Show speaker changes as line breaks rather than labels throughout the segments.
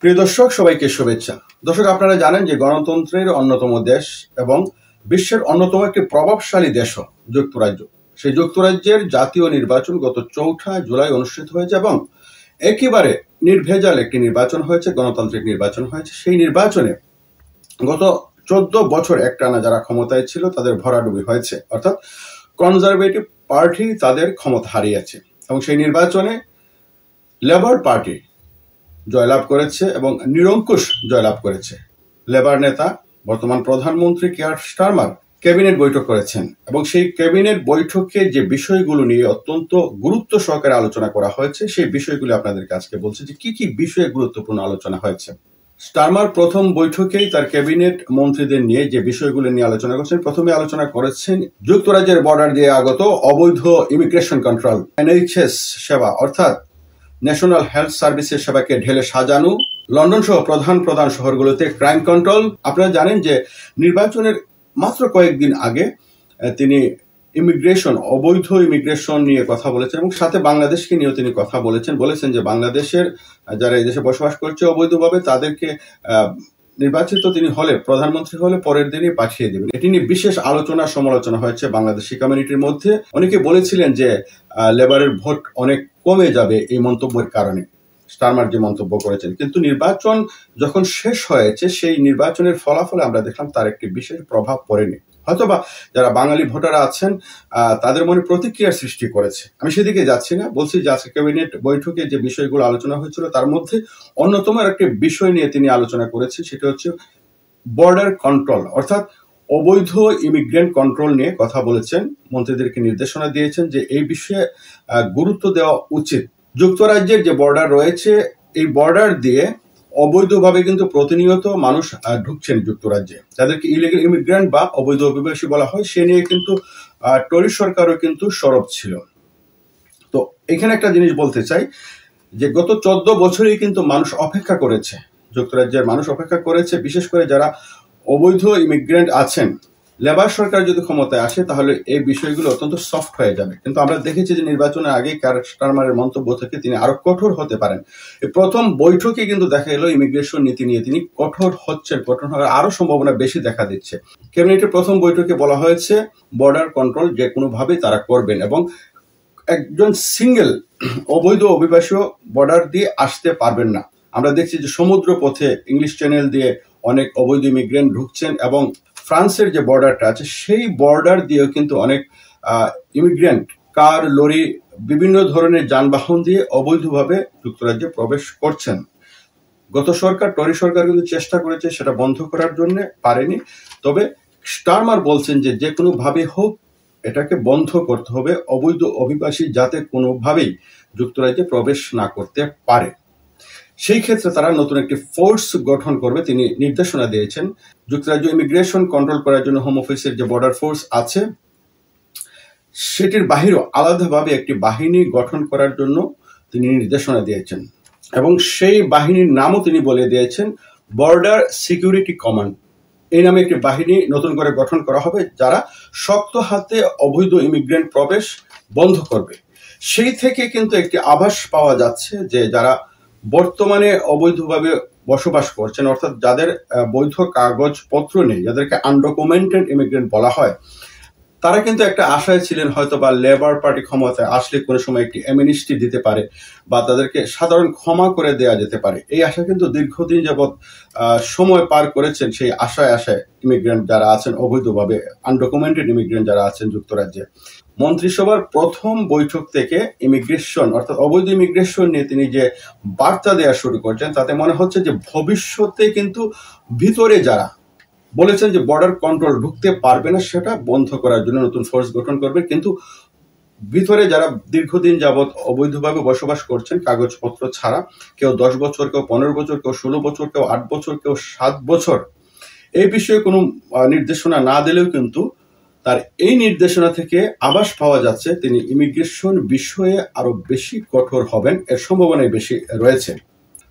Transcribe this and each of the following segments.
প্রিয় দর্শক, সবাইকে শুভেচ্ছা। দর্শক, আপনারা জানেন যে গণতন্ত্রের অন্যতম দেশ এবং বিশ্বের অন্যতম একটি প্রভাবশালী দেশও যুক্তরাজ্য। সেই যুক্তরাজ্যের জাতীয় নির্বাচন গত 4 জুলাই অনুষ্ঠিত হয়েছে এবং একেবারে নির্ভেজাল একটি নির্বাচন হয়েছে, গণতান্ত্রিক নির্বাচন হয়েছে। সেই নির্বাচনে গত 14 বছর একটানা যারা ক্ষমতায় ছিল তাদের ভরাডুবি হয়েছে, অর্থাৎ কনজারভেটিভ পার্টি তাদের ক্ষমতা হারিয়েছে এবং সেই নির্বাচনে লেবার পার্টি জয়লাভ করেছে এবং নিরঙ্কুশ জয়লাভ করেছে। লেবার নেতা বর্তমান প্রধানমন্ত্রী কিয়ার স্টারমার ক্যাবিনেট বৈঠক করেছেন এবং সেই ক্যাবিনেট বৈঠকে যে বিষয়গুলো নিয়ে অত্যন্ত গুরুত্ব সহকারে আলোচনা করা হয়েছে সেই বিষয়গুলো আপনাদেরকে আজকে বলছি যে কি কি বিষয়ে গুরুত্বপূর্ণ আলোচনা হয়েছে। স্টারমার প্রথম বৈঠকেই তার ক্যাবিনেট মন্ত্রীদের নিয়ে যে বিষয়গুলো নিয়ে আলোচনা করছেন, প্রথমে আলোচনা করেছেন যুক্তরাজ্যের বর্ডার দিয়ে আগত অবৈধ ইমিগ্রেশন কন্ট্রোল, NHS সেবা অর্থাৎ ন্যাশনাল হেলথ সার্ভিসের সেবাকে ঢেলে সাজানো, লন্ডন সহ প্রধান প্রধান শহরগুলোতে ক্রাইম কন্ট্রোল। আপনারা জানেন যে নির্বাচনের মাত্র কয়েকদিন আগে তিনি অবৈধ ইমিগ্রেশন নিয়ে কথা বলেছেন এবং সাথে বাংলাদেশকে নিয়েও তিনি কথা বলেছেন যে বাংলাদেশের যারা এই দেশে বসবাস করছে অবৈধভাবে তাদেরকে নির্বাচিত তিনি হলে, প্রধানমন্ত্রী হলে পরের দিনই পাঠিয়ে দেবেন। এটি নিয়ে বিশেষ আলোচনা সমালোচনা হয়েছে বাংলাদেশি কমিউনিটির মধ্যে। অনেকে বলেছিলেন যে লেবারের ভোট অনেক কমে যাবে এই মন্তব্যের কারণে, স্টারমার যে মন্তব্য করেছেন। কিন্তু নির্বাচন যখন শেষ হয়েছে সেই নির্বাচনের ফলাফলে আমরা দেখলাম তার একটি বিশেষ প্রভাব পড়েনি। হয়তোবা যারা বাঙালি ভোটার আছেন তাদের মনে প্রতিক্রিয়ার সৃষ্টি করেছে। আমি সেদিকে যাচ্ছি না, বলছি যে আজকে ক্যাবিনেট বৈঠকে যে বিষয়গুলো আলোচনা হয়েছিল তার মধ্যে অন্যতম একটি বিষয় নিয়ে তিনি আলোচনা করেছেন, সেটা হচ্ছে বর্ডার কন্ট্রোল অর্থাৎ অবৈধ ইমিগ্রেন্ট কন্ট্রোল নিয়ে কথা বলেছেন। মন্ত্রীদেরকে নির্দেশনা দিয়েছেন যে এই বিষয়ে গুরুত্ব দেওয়া উচিত। যুক্তরাজ্যের যে বর্ডার রয়েছে এই বর্ডার দিয়ে অবৈধভাবে কিন্তু প্রতিনিয়ত মানুষ ঢুকছেন যুক্তরাজ্যে, যাদেরকে ইলিগাল ইমিগ্রেন্ট বা অবৈধ অভিবাসী বলা হয়। সে নিয়ে কিন্তু টরি সরকারও কিন্তু সরব ছিল। তো এখানে একটা জিনিস বলতে চাই যে গত 14 বছরেই কিন্তু মানুষ অপেক্ষা করেছে, যুক্তরাজ্যের মানুষ অপেক্ষা করেছে, বিশেষ করে যারা অবৈধ ইমিগ্রেন্ট আছেন। লেবার সরকার যদি ক্ষমতায় আসে তাহলে এই বিষয়গুলো অত্যন্ত সফট হয়ে যাবে, কিন্তু আমরা দেখেছি যে নির্বাচনের আগে স্টারমারের মন্তব্য থেকে তিনি আরো কঠোর হতে পারেন। এই প্রথম বৈঠকে কিন্তু দেখা গেল ইমিগ্রেশন নীতি নিয়ে তিনি কঠোর হচ্ছেন, কঠোর হওয়ার আরো সম্ভাবনা বেশি দেখা দিচ্ছে। ক্যাবিনেটের প্রথম বৈঠকে বলা হয়েছে বর্ডার কন্ট্রোল যে কোনোভাবেই তারা করবেন এবং একজন সিঙ্গেল অবৈধ অভিবাসীও বর্ডার দিয়ে আসতে পারবেন না। আমরা দেখছি যে সমুদ্র পথে ইংলিশ চ্যানেল দিয়ে অনেক অবৈধ ইমিগ্রেন্ট ঢুকছেন এবং ফ্রান্সের যে বর্ডারটা আছে সেই বর্ডার দিয়েও কিন্তু অনেক ইমিগ্রেন্ট কার, লরি, বিভিন্ন ধরনের যানবাহন দিয়ে অবৈধভাবে যুক্তরাজ্যে প্রবেশ করছেন। গত সরকার, টরি সরকার কিন্তু চেষ্টা করেছে সেটা বন্ধ করার জন্য, পারেনি। তবে স্টারমার বলছেন যে যে কোনোভাবে হোক এটাকে বন্ধ করতে হবে, অবৈধ অভিবাসী যাতে কোনোভাবেই যুক্তরাজ্যে প্রবেশ না করতে পারে। সেই ক্ষেত্রে তারা নতুন একটি ফোর্স গঠন করবে তিনি নির্দেশনা দিয়েছেন। যুক্তরাজ্য ইমিগ্রেশন কন্ট্রোল করার জন্য হোম অফিসের যে বর্ডার ফোর্স আছে সেটির বাহিরেও আলাদাভাবে একটি বাহিনী গঠন করার জন্য তিনি নির্দেশনা দিয়েছেন এবং সেই বাহিনীর নামও তিনি বলে দিয়েছেন বর্ডার সিকিউরিটি কমান্ড। এই নামে একটি বাহিনী নতুন করে গঠন করা হবে যারা শক্ত হাতে অবৈধ ইমিগ্রেন্ট প্রবেশ বন্ধ করবে। সেই থেকে কিন্তু একটি আভাস পাওয়া যাচ্ছে যে যারা বর্তমানে অবৈধভাবে বসবাস করছেন, অর্থাৎ যাদের বৈধ কাগজপত্র নেই, যাদেরকে আনডকুমেন্টেড ইমিগ্রেন্ট বলা হয়, তারা কিন্তু একটা আশায় ছিলেন হয়তো বা লেবার পার্টি ক্ষমতায় আসলে কোনো সময় একটি অ্যামনেস্টি দিতে পারে বা তাদেরকে সাধারণ ক্ষমা করে দেওয়া যেতে পারে। এই আশা কিন্তু দীর্ঘদিন যাবৎ সময় পার করেছেন সেই আশায় ইমিগ্রেন্ট যারা আছেন, অবৈধভাবে আনডকুমেন্টেড ইমিগ্রেন্ট যারা আছেন যুক্তরাজ্যে। মন্ত্রিসভার প্রথম বৈঠক থেকে ইমিগ্রেশন অর্থাৎ অবৈধ ইমিগ্রেশন নিয়ে তিনি যে বার্তা দেওয়া শুরু করছেন তাতে মনে হচ্ছে যে ভবিষ্যতে কিন্তু ভিতরে যারা বলেছেন যে বর্ডার কন্ট্রোল ঢুকতে পারবে না সেটা বন্ধ করার জন্য নতুন ফোর্স গঠন করবে, কিন্তু ভিতরে যারা দীর্ঘদিন যাবৎ অবৈধভাবে বসবাস করছেন কাগজপত্র ছাড়া, কেউ 10 বছর, কেউ 15 বছর, কেউ 16 বছর, কেউ 8 বছর, কেউ 7 বছর, এই বিষয়ে কোনো নির্দেশনা না দিলেও কিন্তু তার এই নির্দেশনা থেকে আভাস পাওয়া যাচ্ছে তিনি ইমিগ্রেশন বিষয়ে আরো বেশি কঠোর হবেন, এর সম্ভাবনাই বেশি রয়েছে।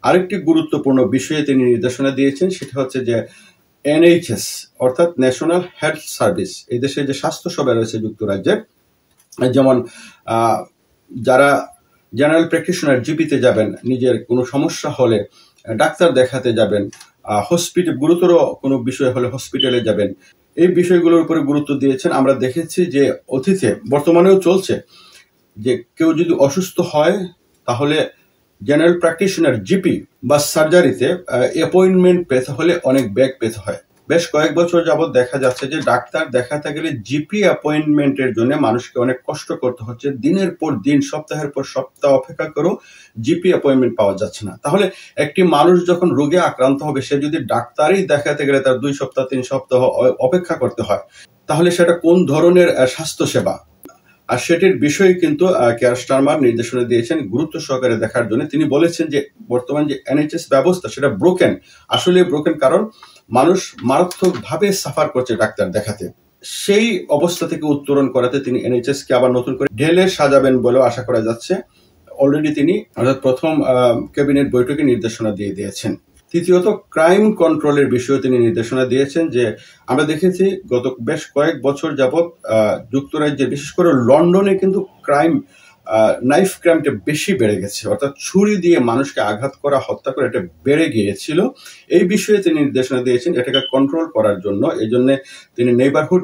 আরেকটি গুরুত্বপূর্ণ বিষয়ে তিনি নির্দেশনা দিয়েছেন সেটা হচ্ছে যে NHS অর্থাৎ ন্যাশনাল হেলথ সার্ভিস, এই দেশে যে স্বাস্থ্য সেবা রয়েছে যুক্তরাজ্যের, যেমন যারা জেনারেল প্র্যাকটিশনার জিপিতে যাবেন নিজের কোনো সমস্যা হলে ডাক্তার দেখাতে যাবেন, হসপিটাল গুরুতর কোনো বিষয় হলে হসপিটালে যাবেন, এই বিষয়গুলোর উপরে গুরুত্ব দিয়েছেন। আমরা দেখেছি যে অতীতে, বর্তমানেও চলছে, যে কেউ যদি অসুস্থ হয় তাহলে জেনারেল প্র্যাকটিশনার জিপি বা সার্জারিতে অ্যাপয়েন্টমেন্ট পেতে হলে অনেক ব্যাগ পেতে হয়। বেশ কয়েক বছর যাবৎ দেখা যাচ্ছে যে ডাক্তার দেখাতে গেলে জিপি অ্যাপয়েন্টমেন্টের জন্য মানুষকে অনেক কষ্ট করতে হচ্ছে, দিনের পর দিন, সপ্তাহের পর সপ্তাহ অপেক্ষা করেও জিপি অ্যাপয়েন্টমেন্ট পাওয়া যাচ্ছে না। তাহলে একটি মানুষ যখন রোগে আক্রান্ত হবে, সে যদি ডাক্তারই দেখাতে গেলে তার 2 সপ্তাহ 3 সপ্তাহ অপেক্ষা করতে হয়, তাহলে সেটা কোন ধরনের স্বাস্থ্যসেবা? আর সেটির বিষয়ে কিন্তু কেয়ার স্টারমার নির্দেশনা দিয়েছেন গুরুত্ব সহকারে দেখার জন্য। তিনি বলেছেন যে বর্তমান যে এনএইচএস ব্যবস্থা সেটা ব্রোকেন, আসলে ব্রোকেন, কারণ মানুষ মারাত্মকভাবে সাফার করছে ডাক্তার দেখাতে। সেই অবস্থা থেকে উত্তরণ করাতে তিনি এনএইচএস কে আবার নতুন করে ঢেলে সাজাবেন বলেও আশা করা যাচ্ছে। অলরেডি তিনি অর্থাৎ প্রথম ক্যাবিনেট বৈঠকে নির্দেশনা দিয়ে দিয়েছেন। তৃতীয়ত, ক্রাইম কন্ট্রোলের বিষয়ে তিনি নির্দেশনা দিয়েছেন যে আমরা দেখেছি গত বেশ কয়েক বছর যাবৎ যুক্তরাজ্যে, বিশেষ করে লন্ডনে কিন্তু নাইফ ক্রাইমটা বেশি বেড়ে গেছে, অর্থাৎ ছুরি দিয়ে মানুষকে আঘাত করা, হত্যা করা, এটা বেড়ে গিয়েছিল। এই বিষয়ে তিনি নির্দেশনা দিয়েছেন এটাকে কন্ট্রোল করার জন্য। এই জন্য তিনি নেইবারহুড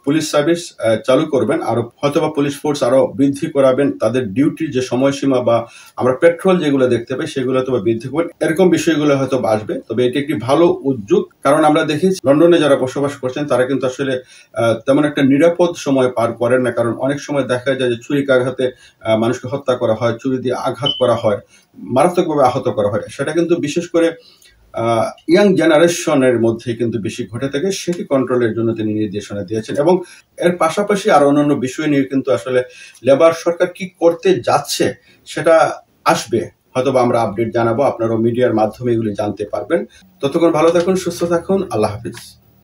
পুলিশ সার্ভিস চালু করবেন, আরো হয়তোবা পুলিশ ফোর্স আরো বৃদ্ধি করাবেন, তাদের ডিউটির যে সময়সীমা বা আমরা পেট্রোল যেগুলো দেখতে পাই সেগুলো হয়তো বৃদ্ধি করবেন, এরকম বিষয়গুলো হয়তো আসবে। তবে এটি একটি ভালো উদ্যোগ, কারণ আমরা দেখেছি লন্ডনে যারা বসবাস করছেন তারা কিন্তু আসলে তেমন একটা নিরাপদ সময় পার করেন না, কারণ অনেক সময় দেখা যায় যে ছুরিকাঘাতে মানুষকে হত্যা করা হয়, ছুরি দিয়ে আঘাত করা হয়, মারাত্মকভাবে আহত করা হয়। সেটা কিন্তু বিশেষ করে ইয়াং জেনারেশনের মধ্যে কিন্তু বেশি ঘটে থাকে। সেটি কন্ট্রোলের জন্য তিনি নির্দেশনা দিয়েছেন এবং এর পাশাপাশি আরো অন্যান্য বিষয় নিয়ে কিন্তু আসলে লেবার সরকার কি করতে যাচ্ছে সেটা আসবে, হয়তোবা আমরা আপডেট জানাবো, আপনারাও মিডিয়ার মাধ্যমে এগুলি জানতে পারবেন। ততক্ষণ ভালো থাকুন, সুস্থ থাকুন, আল্লাহ হাফিজ।